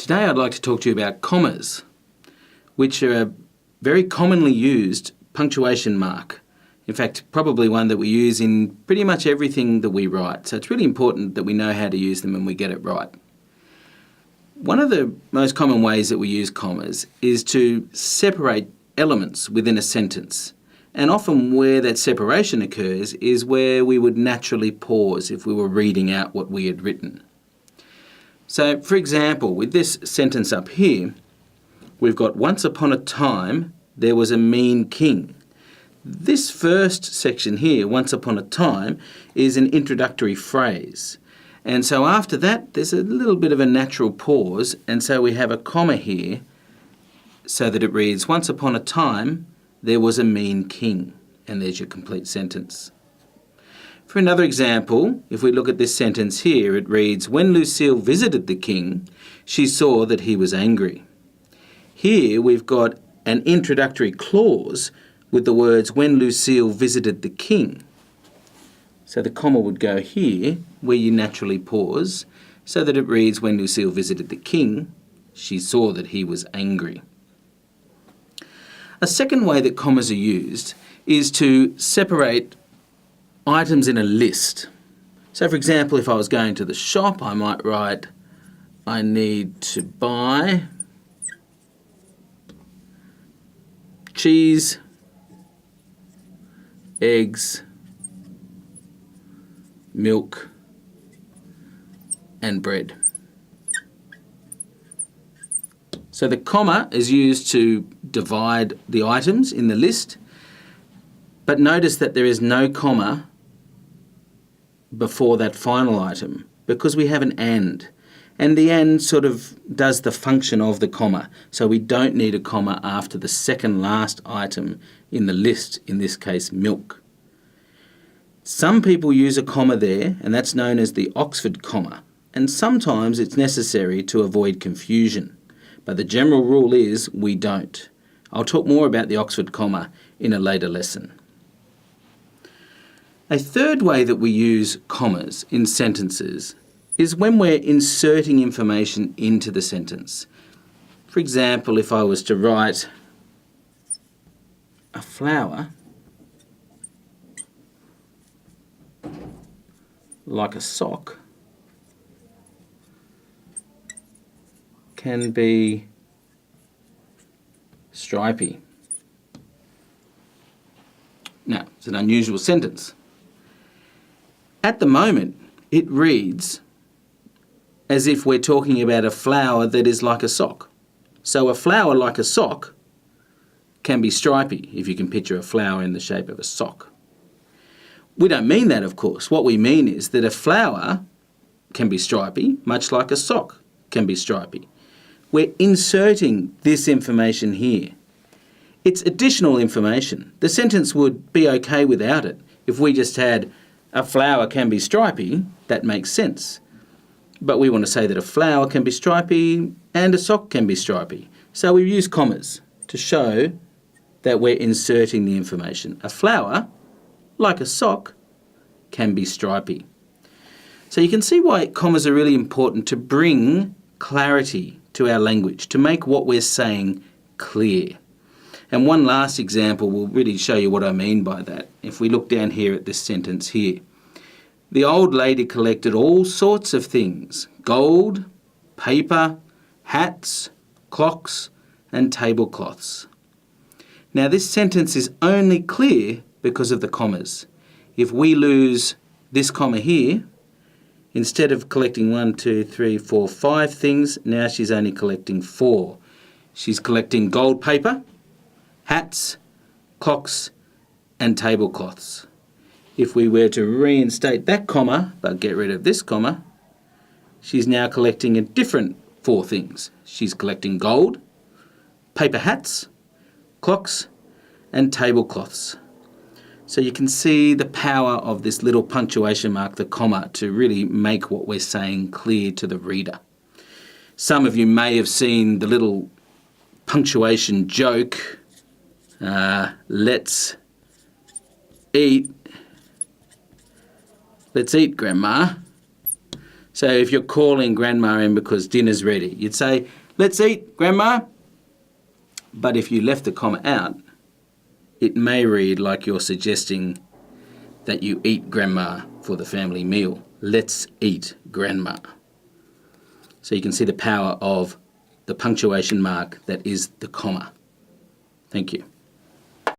Today I'd like to talk to you about commas, which are a very commonly used punctuation mark. In fact, probably one that we use in pretty much everything that we write. So it's really important that we know how to use them and we get it right. One of the most common ways that we use commas is to separate elements within a sentence. And often where that separation occurs is where we would naturally pause if we were reading out what we had written. So, for example, with this sentence up here, we've got once upon a time there was a mean king. This first section here, once upon a time, is an introductory phrase. And so after that, there's a little bit of a natural pause, and so we have a comma here so that it reads, once upon a time there was a mean king. And there's your complete sentence. For another example, if we look at this sentence here, it reads, when Lucille visited the king, she saw that he was angry. Here we've got an introductory clause with the words, when Lucille visited the king. So the comma would go here, where you naturally pause, so that it reads, when Lucille visited the king, she saw that he was angry. A second way that commas are used is to separate items in a list. So for example, if I was going to the shop, I might write, I need to buy cheese, eggs, milk, and bread. So the comma is used to divide the items in the list, but notice that there is no comma before that final item because we have an and. And the and sort of does the function of the comma. So we don't need a comma after the second last item in the list, in this case milk. Some people use a comma there, and that's known as the Oxford comma. And sometimes it's necessary to avoid confusion. But the general rule is we don't. I'll talk more about the Oxford comma in a later lesson. A third way that we use commas in sentences is when we're inserting information into the sentence. For example, if I was to write a flower like a sock can be stripy. Now, it's an unusual sentence. At the moment, it reads as if we're talking about a flower that is like a sock. So a flower like a sock can be stripy, if you can picture a flower in the shape of a sock. We don't mean that, of course. What we mean is that a flower can be stripy, much like a sock can be stripy. We're inserting this information here. It's additional information. The sentence would be okay without it. If we just had a flower can be stripy, that makes sense. But we want to say that a flower can be stripy and a sock can be stripy. So we use commas to show that we're inserting the information. A flower, like a sock, can be stripy. So you can see why commas are really important to bring clarity to our language, to make what we're saying clear. And one last example will really show you what I mean by that. If we look down here at this sentence here. The old lady collected all sorts of things: gold, paper, hats, clocks, and tablecloths. Now this sentence is only clear because of the commas. If we lose this comma here, instead of collecting 1, 2, 3, 4, 5 things, now she's only collecting 4. She's collecting gold paper, hats, clocks, and tablecloths. If we were to reinstate that comma, but get rid of this comma, she's now collecting a different 4 things. She's collecting gold, paper hats, clocks, and tablecloths. So you can see the power of this little punctuation mark, the comma, to really make what we're saying clear to the reader. Some of you may have seen the little punctuation joke, let's eat, Grandma. So if you're calling Grandma in because dinner's ready, you'd say, let's eat, Grandma. But if you left the comma out, it may read like you're suggesting that you eat Grandma for the family meal. Let's eat Grandma. So you can see the power of the punctuation mark that is the comma. Thank you.